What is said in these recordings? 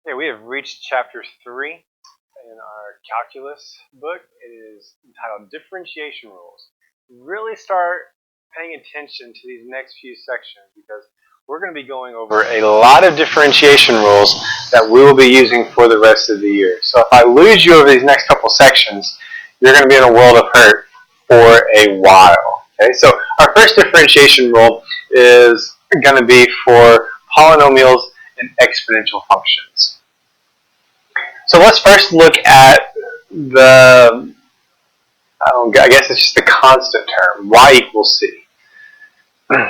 Okay, we have reached chapter 3 in our calculus book. It is entitled Differentiation Rules. Really start paying attention to these next few sections because we're going to be going over a lot of differentiation rules that we will be using for the rest of the year. So if I lose you over these next couple sections, you're going to be in a world of hurt for a while. Okay, so our first differentiation rule is going to be for polynomials and exponential functions. So let's first look at the, I guess it's just the constant term, y equals c.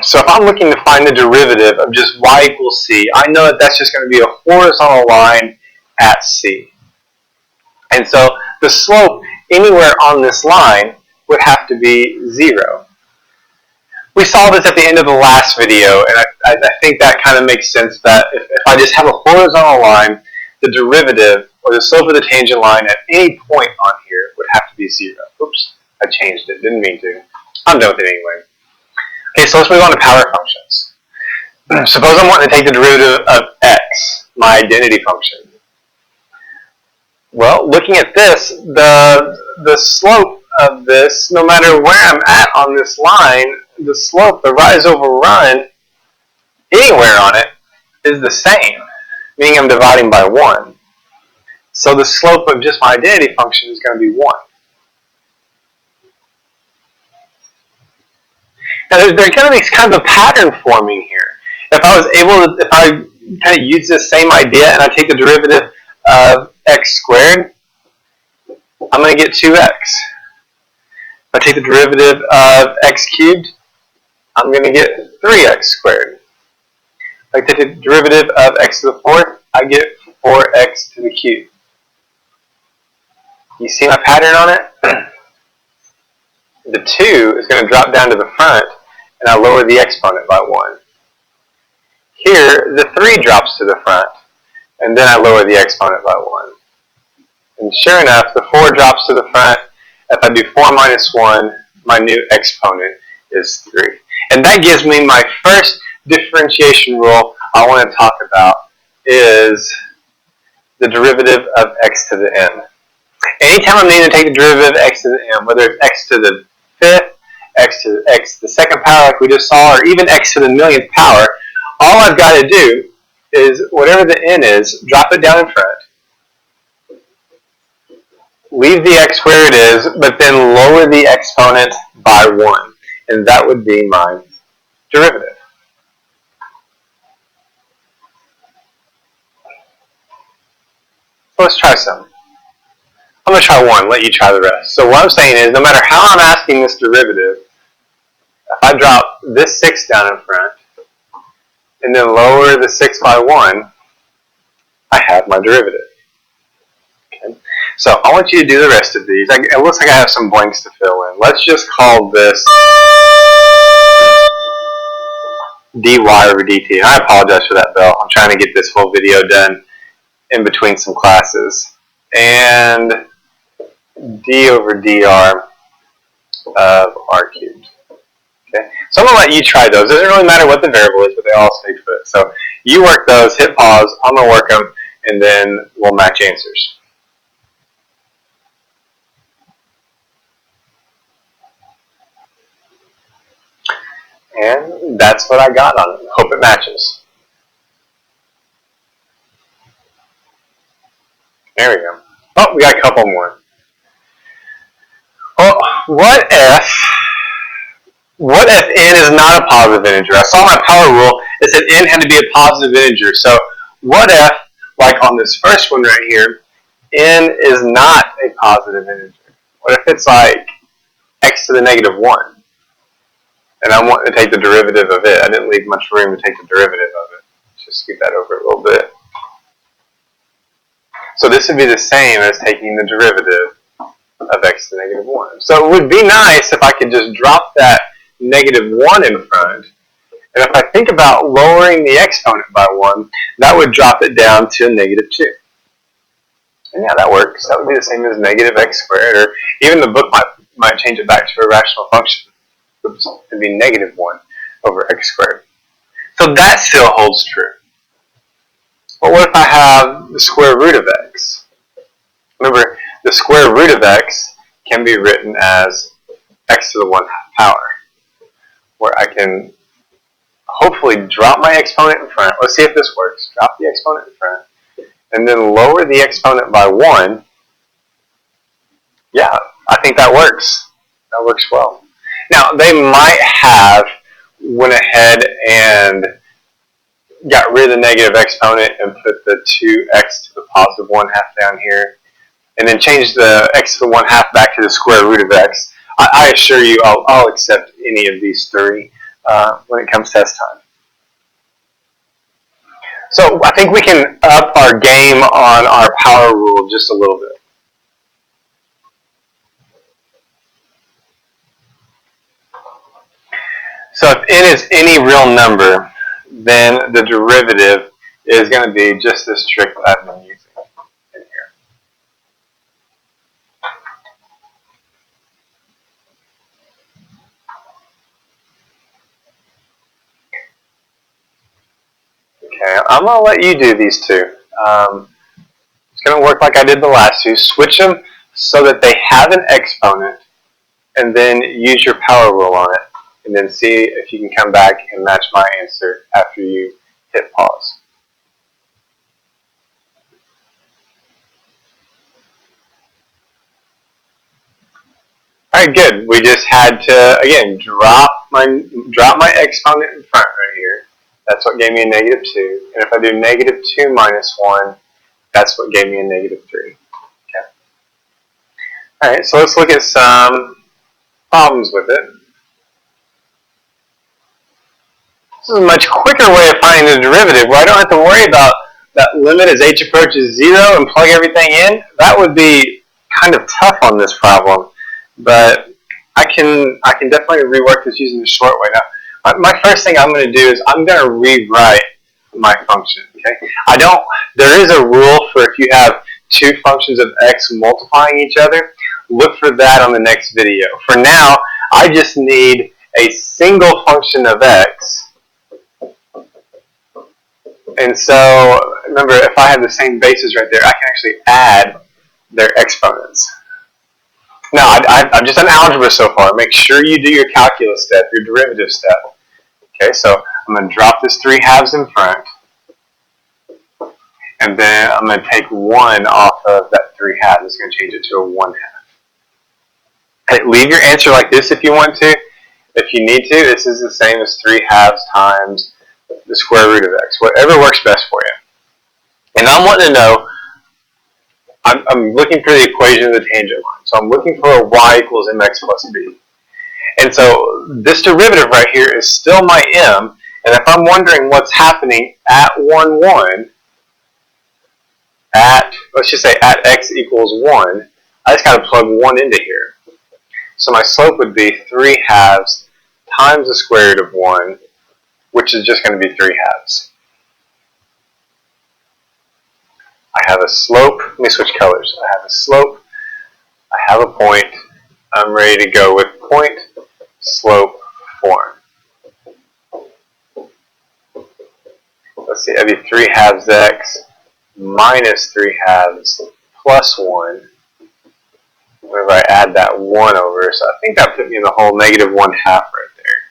So if I'm looking to find the derivative of just y equals c, I know that that's just going to be a horizontal line at c. And so the slope anywhere on this line would have to be 0. We saw this at the end of the last video, and I think that kind of makes sense that if I just have a horizontal line, the derivative, or the slope of the tangent line at any point on here would have to be 0. Oops, I changed it, didn't mean to. I'm done with it anyway. Okay, so let's move on to power functions. Suppose I'm wanting to take the derivative of x, my identity function. Well, looking at this, the slope of this, no matter where I'm at on this line, the slope, the rise over run, anywhere on it, is the same, meaning I'm dividing by 1. So the slope of just my identity function is going to be 1. Now there's going to be kind of a pattern forming here. If I kind of use this same idea and I take the derivative of x squared, I'm going to get 2x. If I take the derivative of x cubed, I'm going to get 3x squared. If I take the derivative of x to the 4th, I get 4x to the cube. You see my pattern on it? The 2 is going to drop down to the front, and I lower the exponent by 1. Here, the 3 drops to the front, and then I lower the exponent by 1. And sure enough, the 4 drops to the front. If I do 4 minus 1, my new exponent is 3. And that gives me my first differentiation rule I want to talk about is the derivative of x to the n. Anytime I'm needing to take the derivative of x to the n, whether it's x to the 5th, x to the 2nd power like we just saw, or even x to the 1,000,000th power, all I've got to do is whatever the n is, drop it down in front, leave the x where it is, but then lower the exponent by 1. And that would be my derivative. So let's try some. I'm going to try one, let you try the rest. So what I'm saying is, no matter how I'm asking this derivative, if I drop this 6 down in front, and then lower the 6 by 1, I have my derivative. Okay. So I want you to do the rest of these. It looks like I have some blanks to fill in. Let's just call this dy over dt. And I apologize for that bell. I'm trying to get this whole video done in between some classes. And d over dr of r cubed. Okay. So I'm going to let you try those. It doesn't really matter what the variable is, but they all stay put. So you work those, hit pause, I'm going to work them, and then we'll match answers. And that's what I got on it. Hope it matches. There we go. Oh, we got a couple more. Well, what if n is not a positive integer? I saw my power rule. It said n had to be a positive integer. So what if, like on this first one right here, n is not a positive integer? What if it's like x to the negative 1? And I want to take the derivative of it. I didn't leave much room to take the derivative of it. Let's just scoot that over a little bit. So this would be the same as taking the derivative of x to the negative 1. So it would be nice if I could just drop that negative 1 in front. And if I think about lowering the exponent by 1, that would drop it down to negative 2. And yeah, that works. That would be the same as negative x squared, or even the book might change it back to a rational function. Oops, it'd be negative 1 over x squared. So that still holds true. But what if I have the square root of x. Remember, the square root of x can be written as x to the 1/2 power, where I can hopefully drop my exponent in front. Let's see if this works. Drop the exponent in front, and then lower the exponent by 1. Yeah, I think that works. That works well. Now, they might have went ahead and got rid of the negative exponent and put the 2x to the positive 1/2 down here, and then change the x to the 1/2 back to the square root of x. I assure you I'll accept any of these three when it comes test time. So I think we can up our game on our power rule just a little bit. So if n is any real number, then the derivative is going to be just this trick that I've been using in here. Okay, I'm going to let you do these two. It's going to work like I did the last two. Switch them so that they have an exponent, and then use your power rule on it, and then see if you can come back and match my answer after you hit pause. Alright, good. We just had to, again, drop my exponent in front right here. That's what gave me a -2. And if I do -2 minus 1, that's what gave me a -3. Okay. Alright, so let's look at some problems with it. This is a much quicker way of finding the derivative, where I don't have to worry about that limit as h approaches 0 and plug everything in. That would be kind of tough on this problem, but I can definitely rework this using the short way. Now, my first thing I'm going to do is I'm going to rewrite my function. Okay, there is a rule for if you have two functions of x multiplying each other. Look for that on the next video. For now, I just need a single function of x. And so, remember, if I have the same bases right there, I can actually add their exponents. Now, I've just done algebra so far. Make sure you do your calculus step, your derivative step. Okay, so I'm going to drop this 3/2 in front. And then I'm going to take 1 off of that 3/2. It's going to change it to a 1/2. Okay, leave your answer like this if you want to. If you need to, this is the same as 3/2 times the square root of x. Whatever works best for you. And I'm wanting to know, I'm looking for the equation of the tangent line. So I'm looking for a y equals mx plus b. And so this derivative right here is still my m. And if I'm wondering what's happening at 1, 1, let's just say at x equals 1, I just got to plug 1 into here. So my slope would be 3/2 times the square root of 1, which is just going to be 3/2. I have a slope. Let me switch colors. I have a slope. I have a point. I'm ready to go with point, slope, form. Let's see. That'd be 3/2 x minus 3/2 plus 1. Whenever I add that 1 over, so I think that put me in the whole -1/2 right there.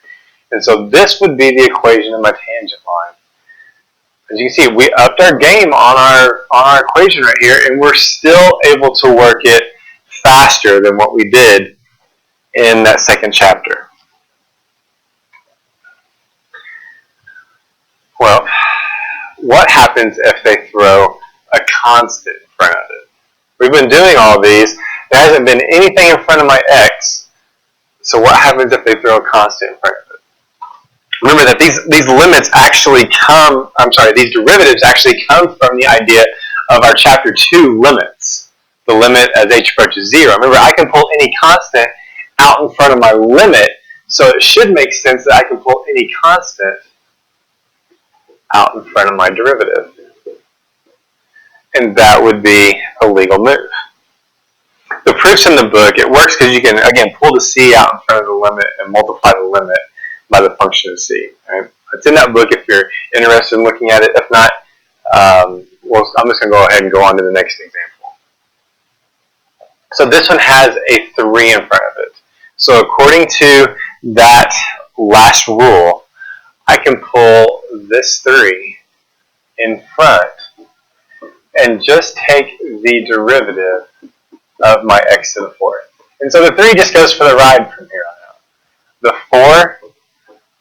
And so this would be the equation of my tangent line. As you can see, we upped our game on our equation right here, and we're still able to work it faster than what we did in that second chapter. Well, what happens if they throw a constant in front of it? We've been doing all these. There hasn't been anything in front of my x. So what happens if they throw a constant in front of it? Remember that these limits actually come, these derivatives actually come from the idea of our chapter 2 limits. The limit as h approaches 0. Remember, I can pull any constant out in front of my limit, so it should make sense that I can pull any constant out in front of my derivative. And that would be a legal move. The proof's in the book. It works because you can, again, pull the c out in front of the limit and multiply the limit by the function of c. Right? It's in that book if you're interested in looking at it. If not, I'm just going to go ahead and go on to the next example. So this one has a 3 in front of it. So according to that last rule, I can pull this 3 in front and just take the derivative of my x to the 4th. And so the 3 just goes for the ride from here on out. The 4,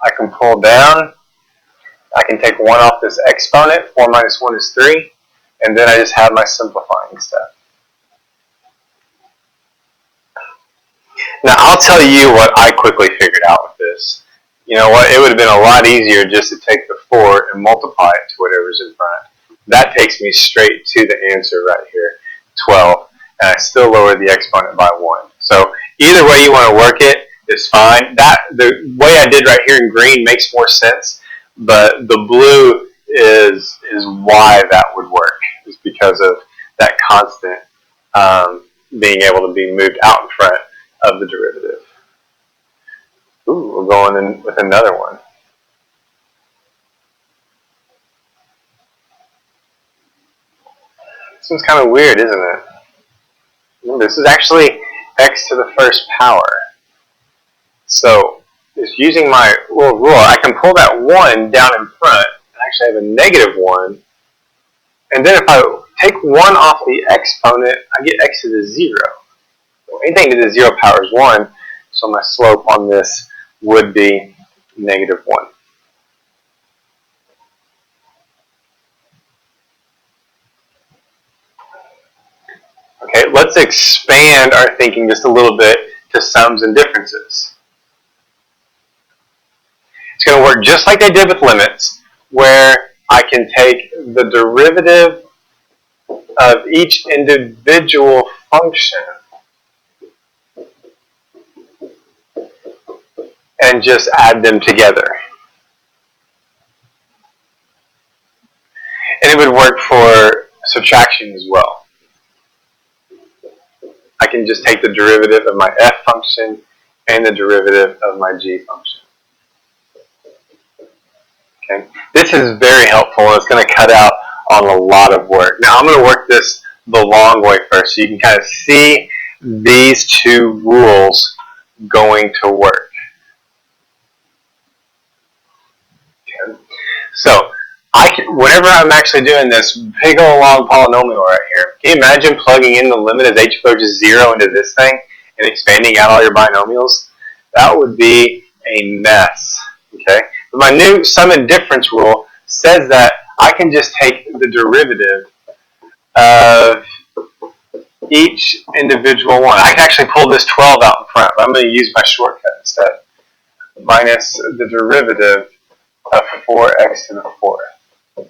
I can pull down. I can take 1 off this exponent. 4 minus 1 is 3. And then I just have my simplifying step. Now, I'll tell you what I quickly figured out with this. You know what? It would have been a lot easier just to take the 4 and multiply it to whatever's in front. That takes me straight to the answer right here, 12. And I still lower the exponent by 1. So either way you want to work it is fine. The way I did right here in green makes more sense, but the blue is why that would work, is because of that constant being able to be moved out in front of the derivative. Ooh, we're going in with another one. This one's kind of weird, isn't it? Remember, this is actually x to the 1st power. So, just using my little rule, I can pull that 1 down in front and actually have a negative 1. And then if I take 1 off the exponent, I get x to the 0. So anything to the 0 power is 1, so my slope on this would be negative 1. Okay, let's expand our thinking just a little bit to sums and differences. It's going to work just like I did with limits, where I can take the derivative of each individual function and just add them together. And it would work for subtraction as well. I can just take the derivative of my f function and the derivative of my g function. Okay, this is very helpful, and it's going to cut out on a lot of work. Now I'm going to work this the long way first, so you can kind of see these 2 rules going to work. Okay. So whenever I'm actually doing this big old long polynomial right here, can you imagine plugging in the limit as h approaches 0 into this thing and expanding out all your binomials? That would be a mess. Okay, but my new sum and difference rule says that I can just take the derivative of each individual one. I can actually pull this 12 out in front, but I'm going to use my shortcut instead. Minus the derivative of 4x to the 4th.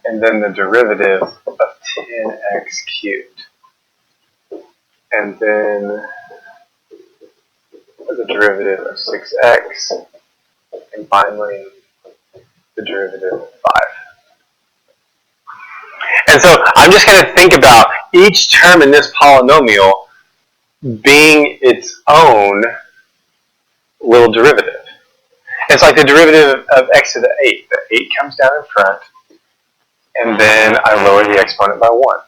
And then the derivative of 10x cubed. And then the derivative of 6x. And finally, the derivative of 5. And so I'm just going to think about each term in this polynomial being its own little derivative. It's like the derivative of x to the 8. The 8 comes down in front, and then I lower the exponent by 1.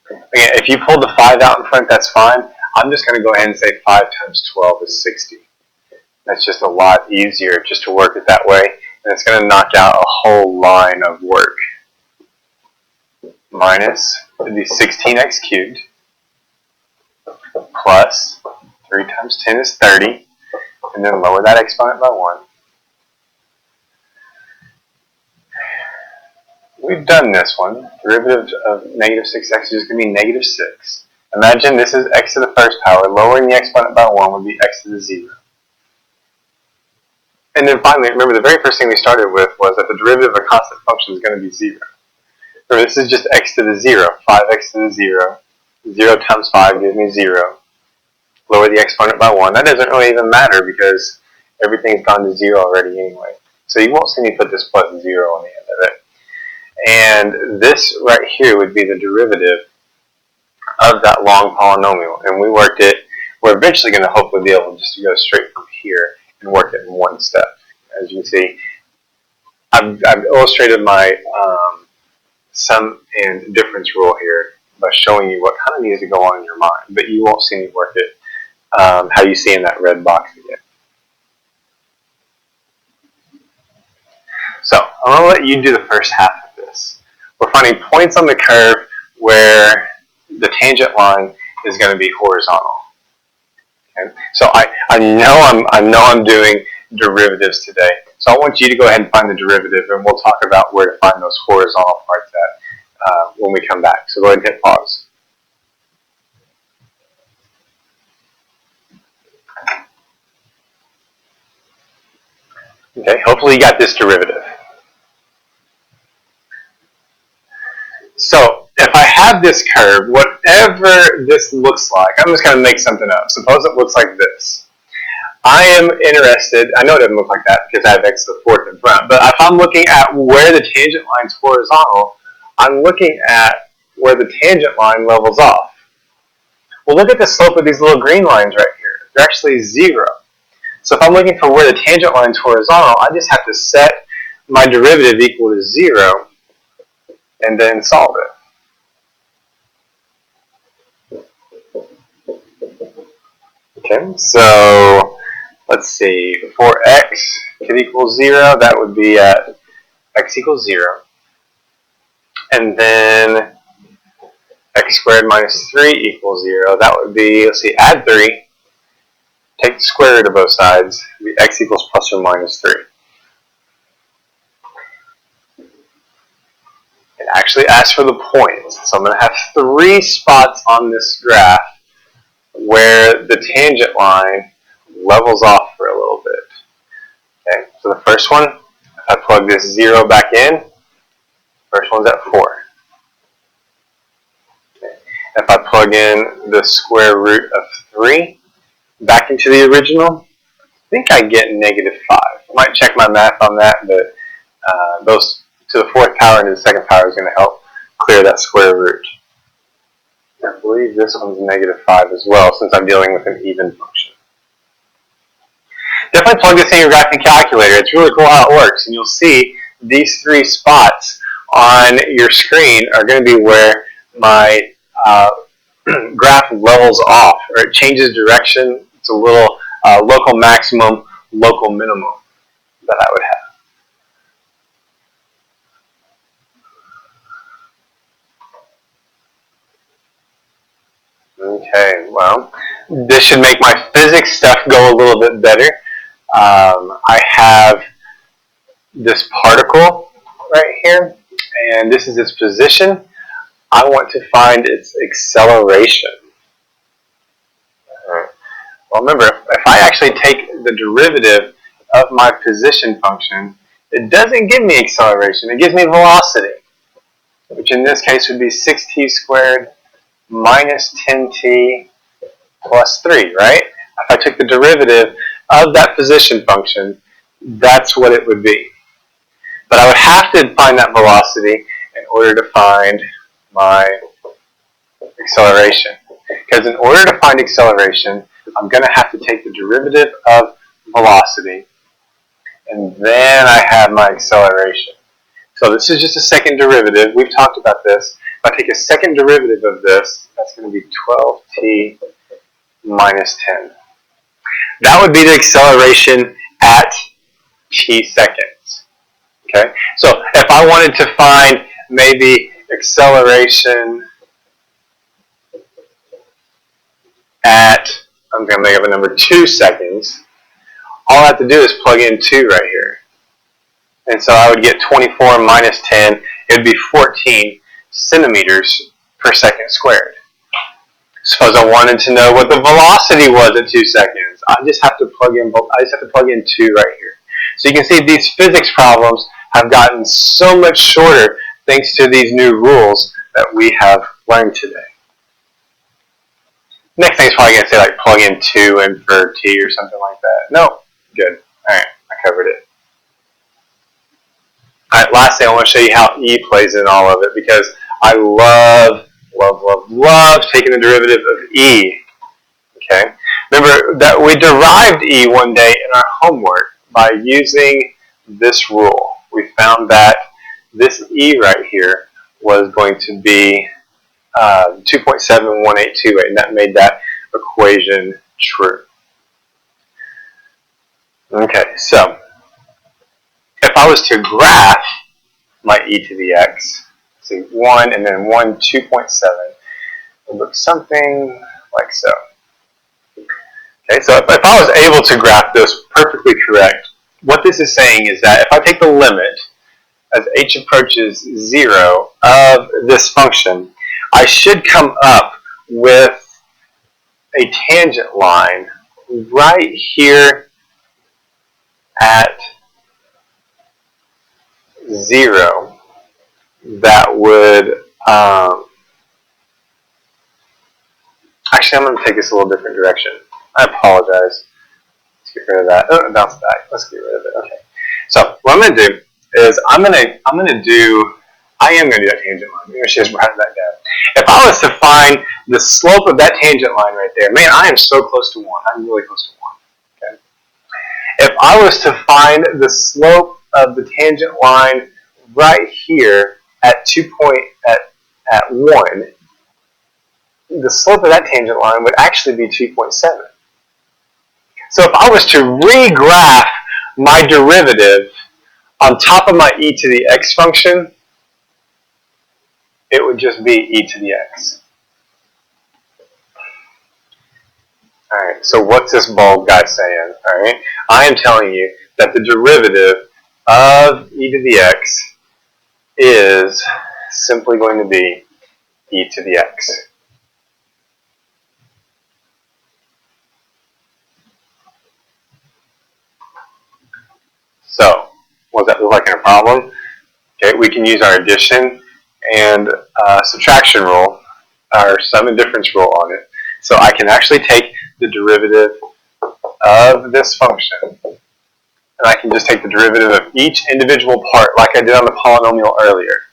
Again, if you pulled the 5 out in front, that's fine. I'm just going to go ahead and say 5 times 12 is 60. That's just a lot easier just to work it that way, and it's going to knock out a whole line of work. Minus, it would be 16x cubed, plus 3 times 10 is 30, and then lower that exponent by 1. We've done this one. Derivative of negative 6x is just going to be negative 6. Imagine this is x to the 1st power. Lowering the exponent by 1 would be x to the 0. And then finally, remember the very first thing we started with was that the derivative of a constant function is going to be 0. Remember, this is just x to the 0. 5x to the 0. 0 times 5 gives me 0. Lower the exponent by 1. That doesn't really even matter because everything's gone to 0 already anyway. So you won't see me put this plus 0 on the end of it. And this right here would be the derivative of that long polynomial. And we worked it. We're eventually going to hopefully be able just to go straight from here and work it in one step. As you can see, I've illustrated my sum and difference rule here by showing you what kind of needs to go on in your mind, but you won't see me work it how you see in that red box again. So I'm going to let you do the first half of this. We're finding points on the curve where the tangent line is going to be horizontal. Okay? So I know I'm doing derivatives today. So I want you to go ahead and find the derivative, and we'll talk about where to find those horizontal parts at when we come back. So go ahead and hit pause. Okay, hopefully you got this derivative. So if I have this curve, whatever this looks like, I'm just going to make something up. Suppose it looks like this. I am interested, I know it doesn't look like that because I have x to the fourth in front, but if I'm looking at where the tangent line is horizontal, I'm looking at where the tangent line levels off. Well, look at the slope of these little green lines right here. They're actually 0. So if I'm looking for where the tangent line is horizontal, I just have to set my derivative equal to 0 and then solve it. Okay, so let's see, for x could equal 0, that would be at x equals 0. And then x squared minus 3 equals 0. That would be, let's see, add 3. Take the square root of both sides. It would be x equals plus or minus 3. It actually asks for the points. So I'm going to have 3 spots on this graph where the tangent line levels off for a little bit. Okay, so the first one, if I plug this 0 back in, first one's at 4. Okay. If I plug in the square root of 3 back into the original, I think I get negative 5. I might check my math on that, but those to the fourth power and to the second power is going to help clear that square root. I believe this one's negative 5 as well, since I'm dealing with an even function. Definitely plug this in your graphing calculator. It's really cool how it works, and you'll see these 3 spots on your screen are going to be where my graph levels off, or it changes direction. It's a little local maximum, local minimum that I would have. Okay, well, this should make my physics stuff go a little bit better. I have this particle right here, and this is its position. I want to find its acceleration. Well, remember, if I actually take the derivative of my position function, it doesn't give me acceleration. It gives me velocity, which in this case would be 6t squared minus 10t plus 3, right? If I took the derivative of that position function, that's what it would be. But I would have to find that velocity in order to find my acceleration. Because in order to find acceleration, I'm going to have to take the derivative of velocity, and then I have my acceleration. So this is just a second derivative. We've talked about this. If I take a second derivative of this, that's going to be 12t minus 10. That would be the acceleration at t seconds. Okay? So if I wanted to find maybe acceleration at, I'm going to make up a number, 2 seconds, all I have to do is plug in 2 right here. And so I would get 24 minus 10, it would be 14 centimeters per second squared. Suppose I wanted to know what the velocity was at 2 seconds. I just have to plug in 2 right here. So you can see these physics problems have gotten so much shorter thanks to these new rules that we have learned today. Next thing is probably going to say like plug in 2 and for t or something like that. No, good. All right, I covered it. All right, lastly, I want to show you how e plays in all of it because I love taking the derivative of e. Okay, remember that we derived e one day in our homework by using this rule. we found that this e right here was going to be 2.71828, and that made that equation true. Okay, so if I was to graph my e to the x, see 1 and then 1, 2.7, it would look something like so. Okay, so if I was able to graph this perfectly correct, what this is saying is that if I take the limit as h approaches 0 of this function, I should come up with a tangent line right here at 0 that would, actually I'm going to take this a little different direction. I apologize. Let's get rid of that. Oh, bounce back. Let's get rid of it. Okay. I am going to do I am going to do that tangent line. Maybe I should just write that down. If I was to find the slope of that tangent line right there, man, I am so close to 1. I'm really close to 1. Okay. If I was to find the slope of the tangent line right here at 1, the slope of that tangent line would actually be 2.7. So if I was to regraph my derivative on top of my e to the x function, it would just be e to the x. Alright, so what's this bald guy saying? Alright, I am telling you that the derivative of e to the x is simply going to be e to the x. So, what does that look like in a problem? Okay, we can use our addition and subtraction rule, our sum and difference rule on it. So I can actually take the derivative of this function, and I can just take the derivative of each individual part like I did on the polynomial earlier.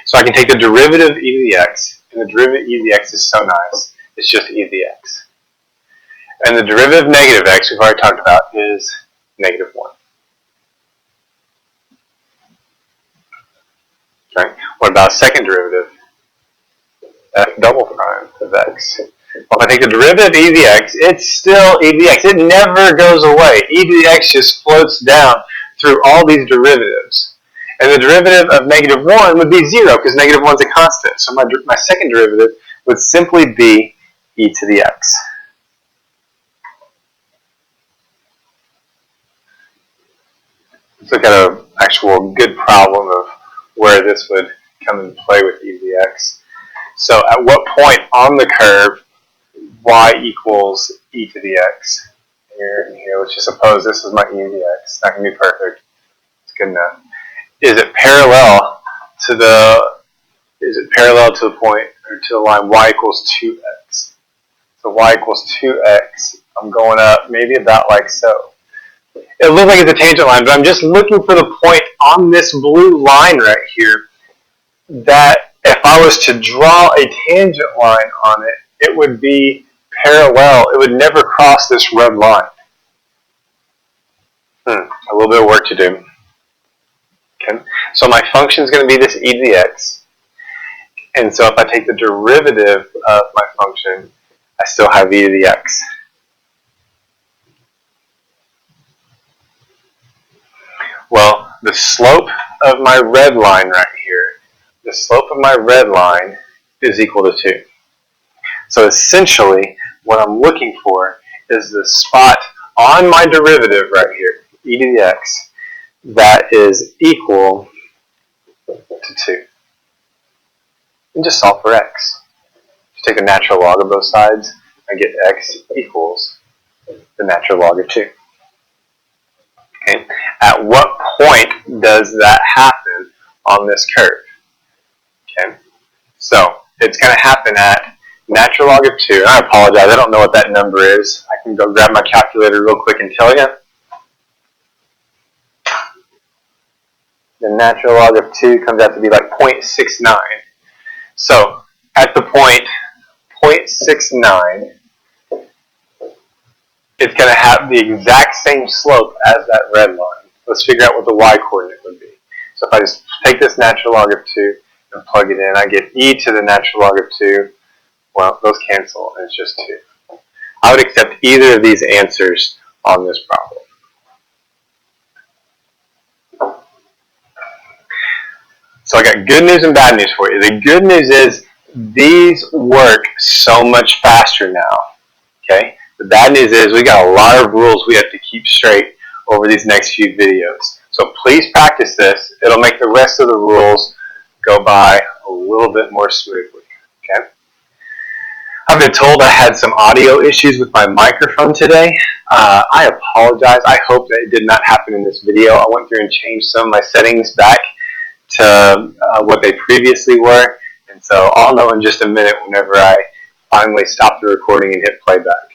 So I can take the derivative of e to the x, and the derivative of e to the x is so nice. It's just e to the x. And the derivative of negative x, we've already talked about, is negative 1. Okay. What about second derivative? F double prime of x. Well, if I take the derivative of e to the x, it's still e to the x. It never goes away. E to the x just floats down through all these derivatives. And the derivative of negative 1 would be 0 because negative 1 is a constant. So my second derivative would simply be e to the x. Let's look at an actual good problem of where this would come into play with e to the x. So at what point on the curve y equals e to the x? Here, let's just suppose this is my e to the x. It's not going to be perfect. It's good enough. Is it parallel to the point, or to the line y equals 2x? So y equals 2x. I'm going up maybe about like so. It looks like it's a tangent line, but I'm just looking for the point on this blue line right here that if I was to draw a tangent line on it, it would be parallel. It would never cross this red line. A little bit of work to do. Okay. So my function is going to be this e to the x. And so if I take the derivative of my function, I still have e to the x. Well, the slope of my red line right here, the slope of my red line is equal to 2. So essentially, what I'm looking for is the spot on my derivative right here, e to the x, that is equal to 2. And just solve for x. Just take the natural log of both sides and get x equals the natural log of 2. Okay. At what point does that happen on this curve? Okay. So it's going to happen at natural log of 2. I apologize, I don't know what that number is. I can go grab my calculator real quick and tell you. The natural log of 2 comes out to be like 0.69. So at the point 0.69, it's going to have the exact same slope as that red line. Let's figure out what the y coordinate would be. So if I just take this natural log of 2 and plug it in, I get e to the natural log of 2. Well, those cancel, and it's just 2. I would accept either of these answers on this problem. So I got good news and bad news for you. The good news is these work so much faster now. Okay? The bad news is we got a lot of rules we have to keep straight over these next few videos. So please practice this. It'll make the rest of the rules go by a little bit more smoothly. Okay? I've been told I had some audio issues with my microphone today. I apologize. I hope that it did not happen in this video. I went through and changed some of my settings back to what they previously were. And so I'll know in just a minute whenever I finally stop the recording and hit playback.